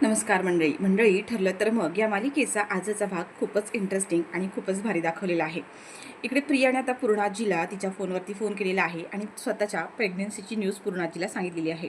नमस्कार मंडळी ठरलं तर मग या मालिकेचा आजचा भाग खूपच इंटरेस्टिंग आणि खूपच भारी दाखवलेला आहे. इकडे प्रियाने आता पूर्णाजीला तिच्या फोनवरती फोन केलेला आहे आणि स्वतःच्या प्रेग्नन्सीची न्यूज पूर्णाजीला सांगितलेली आहे.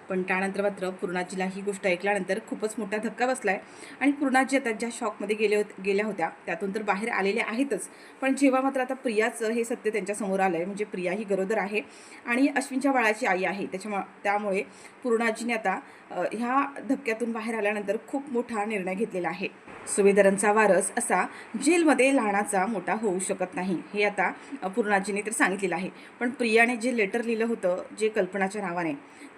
पण त्यानंतर मात्र पूर्णाजीला ही गोष्ट ऐकल्यानंतर खूपच मोठा धक्का बसला आहे आणि पूर्णाजी आता ज्या शॉकमध्ये गेल्या होत्या त्यातून तर बाहेर आलेल्या आहेतच. पण जेव्हा मात्र आता प्रियाचं हे सत्य त्यांच्यासमोर आलं आहे, म्हणजे प्रिया ही गरोदर आहे आणि अश्विनच्या बाळाची आई आहे, त्यामुळे पूर्णाजीने आता ह्या धक्क्यातून बाहेर आल्यानंतर खूप मोठा निर्णय घेतलेला आहे. सुभेदारांचा वारस असा जेलमध्ये लहानाचा मोठा होऊ शकत नाही, हे आता पूर्णाजीने तर सांगितलेलं आहे. पण प्रियाने जे लेटर लिहिलं होतं, जे कल्पनाच्या नावाने,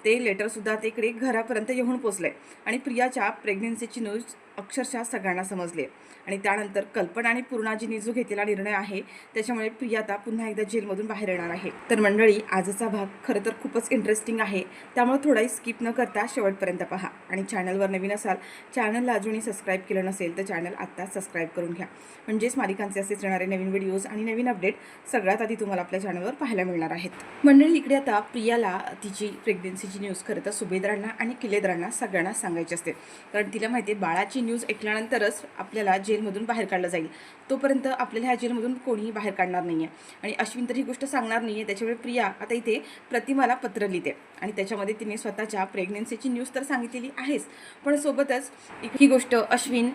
ते लेटरसुद्धा तिकडे घरापर्यंत येऊन पोचले आणि प्रियाच्या प्रेग्नन्सीची न्यूज अक्षरशः सगळ्यांना समजले. आणि त्यानंतर कल्पना आणि पूर्णाजीने जो घेतलेला निर्णय आहे त्याच्यामुळे प्रिया आता पुन्हा एकदा जेलमधून बाहेर येणार आहे. तर मंडळी, आजचा भाग खरं तर खूपच इंटरेस्टिंग आहे, त्यामुळे थोडाही स्किप न करता शेवटपर्यंत पहा. आणि चॅनलवर नवीन असाल, चॅनलला अजूनही सबस्क्राईब केलं नसेल तर चॅनल आत्ताच सबस्क्राईब करून घ्या, म्हणजेच मालिकांचे असेच येणारे नवीन व्हिडिओज आणि नवीन अपडेट सगळ्यात आधी तुम्हाला आपल्या चॅनलवर पाहायला मिळणार आहेत. मंडळी, इकडे आता प्रियाला तिची प्रेग्नन्सीची न्यूज खरं तर सुभेदारांना आणि किल्लेदारांना सगळ्यांना सांगायची असते, कारण तिला माहिती आहे बाळाची न्यूज ऐकल्यानंतरच आपल्याला जेलमधून बाहेर काढलं जाईल. तोपर्यंत आपल्याला ह्या जेलमधून कोणीही बाहेर काढणार नाही आहे आणि अश्विन तर ही गोष्ट सांगणार नाही आहे. त्याच्यामुळे प्रिया आता इथे प्रतिमाला पत्र लिहिते आणि त्याच्यामध्ये तिने स्वतःच्या प्रेग्नन्सीची न्यूज तर सांगितलेली आहेच, पण सोबतच ही गोष्ट अश्विन,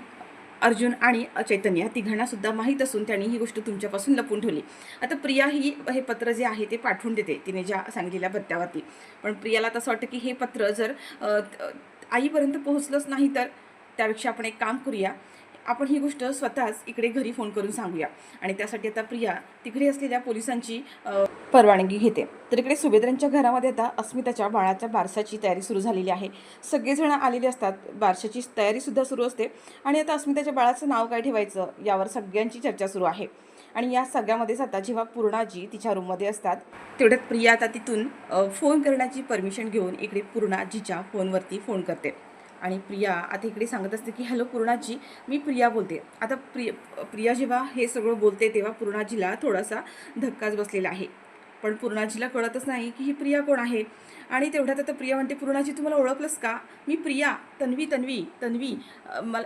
अर्जुन आणि चैतन्य तिघांना सुद्धा माहीत असून त्यांनी ही गोष्ट तुमच्यापासून लपून ठेवली. आता प्रिया ही हे पत्र जे आहे ते पाठवून देते तिने ज्या सांगितलेल्या पत्त्यावरती. पण प्रियाला तसं वाटतं की हे पत्र जर आईपर्यंत पोहोचलंच नाही तर त्यापेक्षा आपण एक काम करूया, आपण ही गोष्ट स्वतःच इकडे घरी फोन करून सांगूया. आणि त्यासाठी आता प्रिया तिकडे असलेल्या पोलिसांची परवानगी घेते. तर इकडे सुभेदारांच्या घरामध्ये आता अस्मिताच्या बाळाच्या बारशाची तयारी सुरू झालेली आहे. सगळेजण आलेले असतात, बारशाची तयारीसुद्धा सुरू असते आणि आता अस्मिताच्या बाळाचं नाव काय ठेवायचं यावर सगळ्यांची चर्चा सुरू आहे. आणि या सगळ्यामध्येच आता जेव्हा पूर्णाजी तिच्या रूममध्ये असतात तेवढ्यात प्रिया आता तिथून फोन करण्याची परमिशन घेऊन इकडे पूर्णाजीच्या फोनवरती फोन करते. आणि प्रिया आता इकडे सांगत असते की हॅलो पूर्णाजी, मी प्रिया बोलते. आता प्रिया जेव्हा हे सगळं बोलते तेव्हा पूर्णाजीला थोडासा धक्काच बसलेला आहे. पण पूर्णाजीला कळतच नाही की ही प्रिया कोण आहे. आणि तेवढ्यात आता प्रिया म्हणते, पूर्णाजी तुम्हाला ओळखलंस का? मी प्रिया, तन्वी तन्वी तन्वी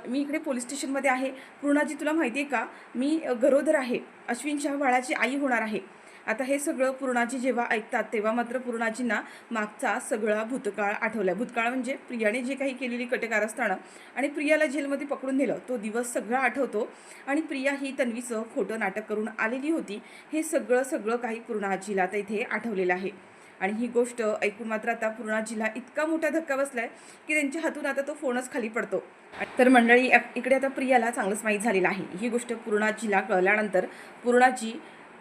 मी इकडे पोलीस स्टेशनमध्ये आहे. पूर्णाजी तुला माहिती आहे का, मी गरोदर आहे, अश्विनच्या बाळाची आई होणार आहे. आता हे सगळं पूर्णाजी जेव्हा ऐकतात तेव्हा मात्र पूर्णाजींना मागचा सगळा भूतकाळ आठवला. भूतकाळ म्हणजे प्रियाने जे काही केलेली कटकारस्थानं आणि प्रियाला जेलमध्ये पकडून नेलं तो दिवस सगळा आठवतो. आणि प्रिया ही तन्वीचं खोटं नाटक करून आलेली होती, हे सगळं काही पूर्णाजीला आता इथे आठवलेलं आहे. आणि ही गोष्ट ऐकून मात्र आता पूर्णाजीला इतका मोठा धक्का बसलाय की त्यांच्या हातून आता तो फोनच खाली पडतो. तर मंडळी, इकडे आता प्रियाला चांगलंच माहीत झालेलं आहे. ही गोष्ट पूर्णाजीला कळल्यानंतर पूर्णाजी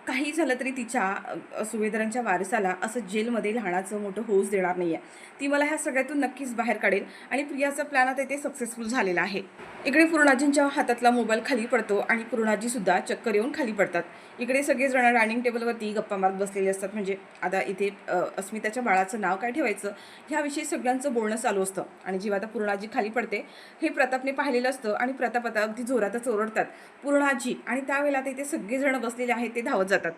काही झालं तरी तिच्या सुभेदारांच्या वारसाला असं जेलमध्ये लहानाचं मोठं होऊच देणार नाही आहे. ती मला ह्या सगळ्यातून नक्कीच बाहेर काढेल आणि प्रियाचा प्लॅन आता इथे सक्सेसफुल झालेला आहे. इकडे पूर्णाजींच्या हातातला मोबाईल खाली पडतो आणि पूर्णाजीसुद्धा चक्कर येऊन खाली पडतात. इकडे सगळेजण डायनिंग टेबलवरती गप्पा मारत बसलेले असतात. म्हणजे आता इथे अस्मिताच्या बाळाचं नाव काय ठेवायचं ह्याविषयी सगळ्यांचं बोलणं चालू असतं. आणि जेव्हा आता पूर्णाजी खाली पडते हे प्रतापने पाहिलेलं असतं आणि प्रताप आता अगदी जोरातच ओरडतात पूर्णाजी, आणि त्यावेळेला आता इथे सगळेजण बसलेले आहेत ते धावत जातात.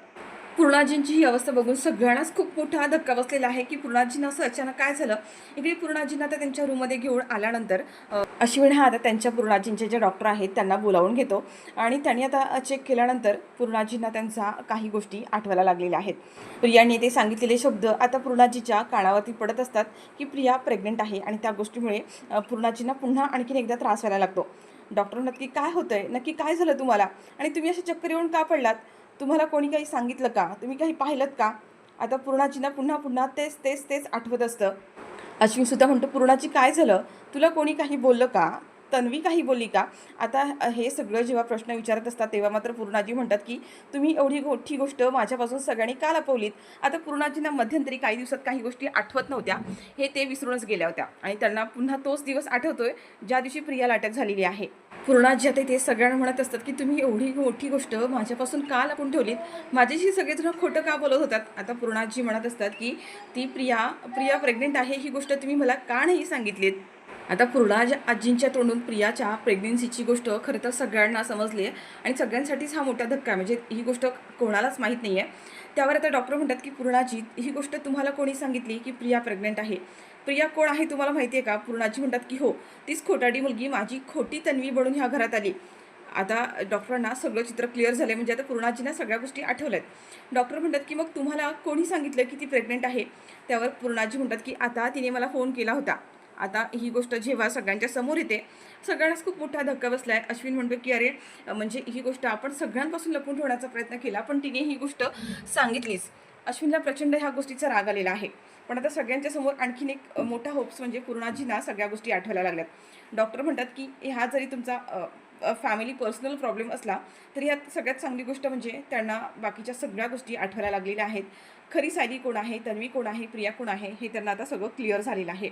पूर्णाजींची ही अवस्था बघून सगळ्यांनाच खूप मोठा धक्का बसलेला आहे की पूर्णाजींना असं अचानक काय झालं. इकडे पूर्णाजींना आता त्यांच्या रूममध्ये घेऊन आल्यानंतर अश्विन हा आता त्यांच्या पूर्णाजींचे जे डॉक्टर आहेत त्यांना बोलावून घेतो आणि त्यांनी आता चेक केल्यानंतर पूर्णाजींना त्यांचा काही गोष्टी आठवायला लागलेल्या आहेत. प्रियाने ते सांगितलेले शब्द आता पूर्णाजीच्या कानावरती पडत असतात की प्रिया प्रेग्नेंट आहे आणि त्या गोष्टीमुळे पूर्णाजींना पुन्हा आणखीन एकदा त्रास व्हायला लागतो. डॉक्टर, नक्की काय होतंय, नक्की काय झालं तुम्हाला आणि तुम्ही असे चक्कर येऊन का पडलात? तुम्हाला कोणी काही सांगितलं का? तुम्ही काही पाहिलं का? आता पूर्णाजींना पुन्हा पुन्हा तेच आठवत असतं. अश्विनसुद्धा म्हणतो, पूर्णाजी काय झालं? तुला कोणी काही बोललं का? तन्वी काही बोलली का? आता हे सगळं जेव्हा प्रश्न विचारत असतात तेव्हा मात्र पूर्णाजी म्हणतात की तुम्ही एवढी मोठी गोष्ट माझ्यापासून सगळ्यांनी का लपवलीत? आता पूर्णाजींना मध्यंतरी काही दिवसात काही गोष्टी आठवत नव्हत्या, हे ते विसरूनच गेल्या होत्या आणि त्यांना पुन्हा तोच दिवस आठवतोय ज्या दिवशी प्रियाला अटक झालेली आहे. पूर्णाजी आता ते सगळ्यांना म्हणत असतात की तुम्ही एवढी मोठी गोष्ट माझ्यापासून का लपून ठेवलीत? माझ्याशी सगळेजण खोटं का बोलत होतात? आता पूर्णाजी म्हणत असतात की ती प्रिया प्रेग्नेंट आहे ही गोष्ट तुम्ही मला का नाही सांगितलीत? आता पूर्णा आजींच्या तोंडून प्रियाच्या प्रेग्नेन्सीची गोष्ट खरं तर सगळ्यांना समजली आहे आणि सगळ्यांसाठीच हा मोठा धक्का आहे. म्हणजे ही गोष्ट कोणालाच माहीत नाही आहे. त्यावर आता डॉक्टर म्हणतात की पूर्णाजी, ही गोष्ट तुम्हाला कोणी सांगितली की प्रिया प्रेग्नेंट आहे? प्रिया कोण आहे तुम्हाला माहिती आहे का? पूर्णाजी म्हणतात की हो, तीच खोटाडी मुलगी, माझी खोटी तन्वी बनून ह्या घरात आली. आता डॉक्टरांना सगळं चित्र क्लिअर झालं, म्हणजे आता पूर्णाजींना सगळ्या गोष्टी आठवल्यात. डॉक्टर म्हणतात की मग तुम्हाला कोणी सांगितलं की ती प्रेग्नेंट आहे? त्यावर पूर्णाजी म्हणतात की आता तिने मला फोन केला होता. आता ही गोष्ट जेव्हा सगळ्यांच्या समोर येते, सगळ्यांनाच खूप मोठा धक्का बसला आहे. अश्विन म्हणतो की अरे, म्हणजे ही गोष्ट आपण सगळ्यांपासून लपवून ठेवण्याचा प्रयत्न केला, पण तिने ही गोष्ट सांगितलीच. अश्विनला प्रचंड ह्या गोष्टीचा राग आलेला आहे. पण आता सगळ्यांच्या समोर आणखीन एक मोठा होप्स म्हणजे पूर्णाजींना सगळ्या गोष्टी आठवायला लागल्यात. डॉक्टर म्हणतात की हा जरी तुमचा फॅमिली पर्सनल प्रॉब्लेम असला तरी यात सगळ्यात चांगली गोष्ट म्हणजे त्यांना बाकीच्या सगळ्या गोष्टी आठवायला लागलेल्या आहेत. खरी सायली कोण आहे, तन्वी कोण आहे, प्रिया कोण आहे, हे त्यांना आता सगळं क्लिअर झालेलं आहे.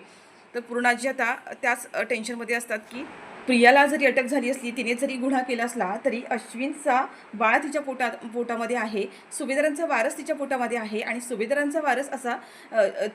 तर पूर्णाजी आता त्याच टेन्शनमध्ये असतात की प्रियाला जरी अटक झाली असली, तिने जरी गुन्हा केला असला, तरी अश्विनचा बाळ तिच्या पोटामध्ये आहे, सुभेदारांचा वारस तिच्या पोटामध्ये आहे आणि सुभेदारांचा वारस असा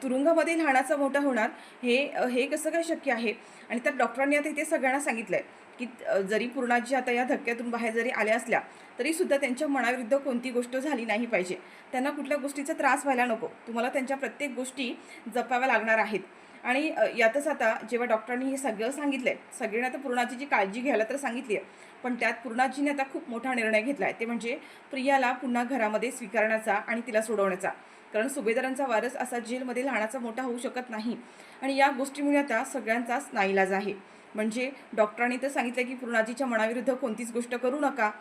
तुरुंगामध्ये लहानाचा मोठा होणार, हे हे कसं काय शक्य आहे? आणि त्या डॉक्टरांनी आता इथे सगळ्यांना सांगितलं आहे की जरी पूर्णाजी आता या धक्क्यातून बाहेर जरी आल्या असल्या तरीसुद्धा त्यांच्या मनाविरुद्ध कोणती गोष्ट झाली नाही पाहिजे. त्यांना कुठल्या गोष्टीचा त्रास व्हायला नको. तुम्हाला त्यांच्या प्रत्येक गोष्टी जपाव्या लागणार आहेत. आणि यातच आता जेव्हा डॉक्टरांनी हे सगळं सांगितलं आहे, सगळ्यांना आता पूर्णाजीची काळजी घ्यायला तर सांगितली आहे, पण त्यात पूर्णाजीने आता खूप मोठा निर्णय घेतला आहे. ते म्हणजे प्रियाला पुन्हा घरामध्ये स्वीकारण्याचा आणि तिला सोडवण्याचा. कारण सुभेदारांचा वारस असा जेलमध्ये लहानाचा मोठा होऊ शकत नाही आणि या गोष्टीमुळे आता सगळ्यांचाच नाईलाज आहे. म्हणजे डॉक्टरांनी तर सांगितलं की पूर्णाजीच्या मनाविरुद्ध कोणतीच गोष्ट करू नका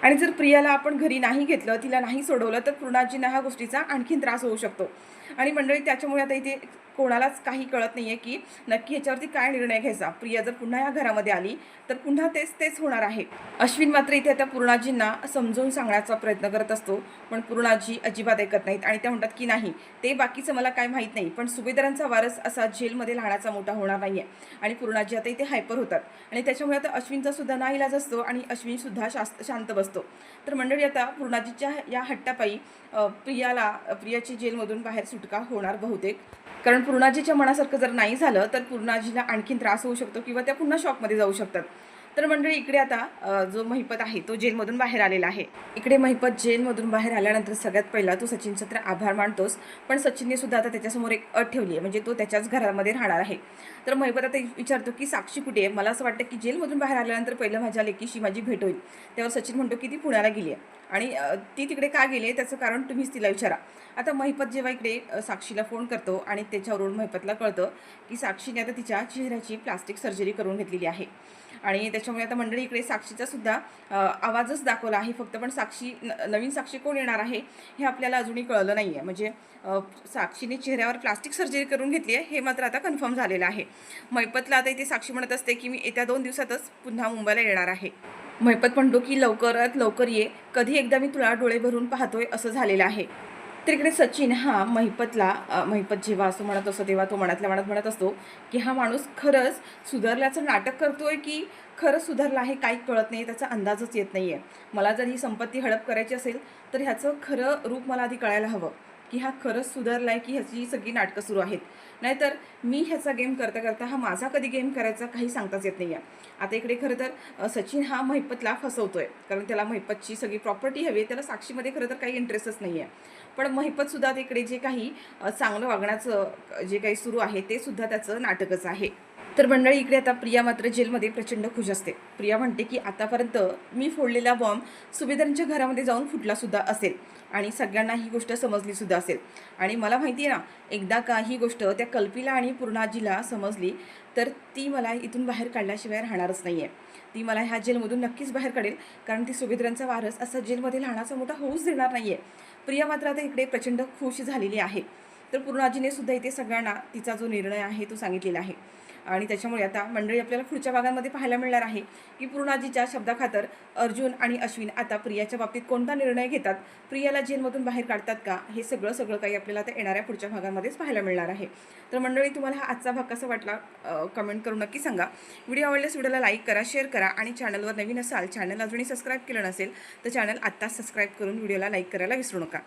आणि जर प्रियाला आपण घरी नाही घेतलं, तिला नाही सोडवलं, तर पूर्णाजींना ह्या गोष्टीचा आणखीन त्रास होऊ शकतो. आणि मंडळी त्याच्यामुळे आता इथे कोणालाच काही कळत नाही आहे की नक्की ह्याच्यावरती काय निर्णय घ्यायचा. प्रिया जर पुन्हा या घरामध्ये आली तर पुन्हा तेच होणार आहे. अश्विन मात्र इथे आता पूर्णाजींना समजून सांगण्याचा प्रयत्न करत असतो, पण पूर्णाजी अजिबात ऐकत नाहीत आणि त्या म्हणतात की नाही, ते बाकीचं मला काय माहीत नाही, पण सुभेदारांचा वारस असा जेलमध्ये लहानाचा मोठा होणार नाही आहे. आणि पूर्णाजी आता इथे हायपर होतात आणि त्याच्यामुळे आता अश्विनचा सुद्धा नाईलाज असतो आणि अश्विनसुद्धा शांत बसतो. तर मंडळी आता पूर्णाजीच्या या हट्टापायी प्रियाची जेलमधून बाहेर सुटका होणार बहुतेक. कारण पूर्णाजीच्या मनासारखं जर नाही झालं तर पूर्णाजीला आणखीन त्रास होऊ शकतो किंवा त्या पुन्हा शॉकमध्ये जाऊ शकतात. तर मंडळी इकडे आता जो महिपत आहे तो जेलमधून बाहेर आलेला आहे. इकडे महिपत जेलमधून बाहेर आल्यानंतर सगळ्यात पहिला तो सचिनचा तर आभार मानतोस, पण सचिनने सुद्धा आता त्याच्यासमोर एक अट ठेवली आहे, म्हणजे तो त्याच्याच घरामध्ये राहणार आहे. तर महिपत आता विचारतो की साक्षी कुठे आहे? मला असं वाटतं की जेलमधून बाहेर आल्यानंतर पहिलं माझ्या लेकीशी माझी भेट होईल. त्यावर सचिन म्हणतो की ती पुण्याला गेली आहे आणि ती तिकडे का गेली आहे त्याचं कारण तुम्हीच तिला विचारा. आता महिपत जेव्हा इकडे साक्षीला फोन करतो आणि त्याच्यावरून महिपतला कळतं की साक्षीने आता तिच्या चेहऱ्याची प्लास्टिक सर्जरी करून घेतलेली आहे आणि त्याच्यामुळे आता मंडळी इकडे साक्षीचा सुद्धा आवाजच दाखवला आहे फक्त, पण नवीन साक्षी कोण येणार आहे हे आपल्याला अजूनही कळलं नाही आहे. म्हणजे साक्षीने चेहऱ्यावर प्लास्टिक सर्जरी करून घेतली आहे हे मात्र आता कन्फर्म झालेलं आहे. महिपतला आता इथे साक्षी म्हणत असते की मी येत्या 2 दिवसातच पुन्हा मुंबईला येणार आहे. महिपत म्हणतो की लवकरात लवकर ये, कधी एकदा मी तुला डोळे भरून पाहतोय असं झालेलं आहे. तर इकडे सचिन हा महिपत जेव्हा असं म्हणत असतो तेव्हा तो मनातल्या मनात म्हणत असतो की हा माणूस खरंच सुधारल्याचं नाटक करतोय की खरंच सुधारला आहे काही कळत नाही, त्याचा अंदाजच येत नाही आहे. मला जर ही संपत्ती हडप करायची असेल तर ह्याचं खरं रूप मला आधी कळायला हवं की हा खरंच सुधारला आहे की ह्याची सगळी नाटकं सुरू आहेत. नाहीतर मी ह्याचा गेम करता करता हा माझा कधी गेम करायचा काही सांगताच येत नाही आहे. आता इकडे खरं तर सचिन हा महिपतला फसवतोय, कारण त्याला महिपतची सगळी प्रॉपर्टी हवी आहे, त्याला साक्षीमध्ये खरं तर काही इंटरेस्टच नाही आहे. पण महिपतसुद्धा तिकडे जे काही चांगलं वागण्याचं जे काही सुरू आहे ते सुद्धा त्याचं नाटकच आहे. तर मंडळी इकडे आता प्रिया मात्र जेलमध्ये प्रचंड खुश असते. प्रिया म्हणते की आतापर्यंत मी फोडलेला बॉम्ब सुभेदारांच्या घरामध्ये जाऊन फुटलासुद्धा असेल आणि सगळ्यांना ही गोष्ट समजलीसुद्धा असेल. आणि मला माहिती आहे ना, एकदा का ही गोष्ट त्या कल्पीला आणि पूर्णाजीला समजली तर ती मला इथून बाहेर काढल्याशिवाय राहणारच नाही आहे. ती मला ह्या जेलमधून नक्कीच बाहेर काढेल, कारण ती सुभेदारांचा वारस असा जेलमध्ये लहानाचा मोठा होऊच देणार नाही आहे. प्रिया मात्र आता इकडे प्रचंड खुश झालेली आहे. तर पूर्णाजीने सुद्धा इथे सगळ्यांना तिचा जो निर्णय आहे तो सांगितलेला आहे आणि त्याच्यामुळे आता मंडळी आपल्याला पुढच्या भागांमध्ये पाहायला मिळणार आहे की पूर्णाजीच्या शब्दाखातर अर्जुन आणि अश्विन आता प्रियाच्या बाबतीत कोणता निर्णय घेतात, प्रियाला जेलमधून बाहेर काढतात का, हे सगळं काही आपल्याला आता येणाऱ्या पुढच्या भागांमध्येच पाहायला मिळणार आहे. तर मंडळी तुम्हाला हा आजचा भाग कसा वाटला कमेंट करून नक्की सांगा. व्हिडिओ आवडल्यास व्हिडिओला लाईक करा, शेअर करा आणि चॅनलवर नवीन असाल, चॅनल अजूनही सबस्क्राईब केलं नसेल तर चॅनल आत्ताच सबस्क्राईब करून व्हिडिओला लाईक करायला विसरू नका.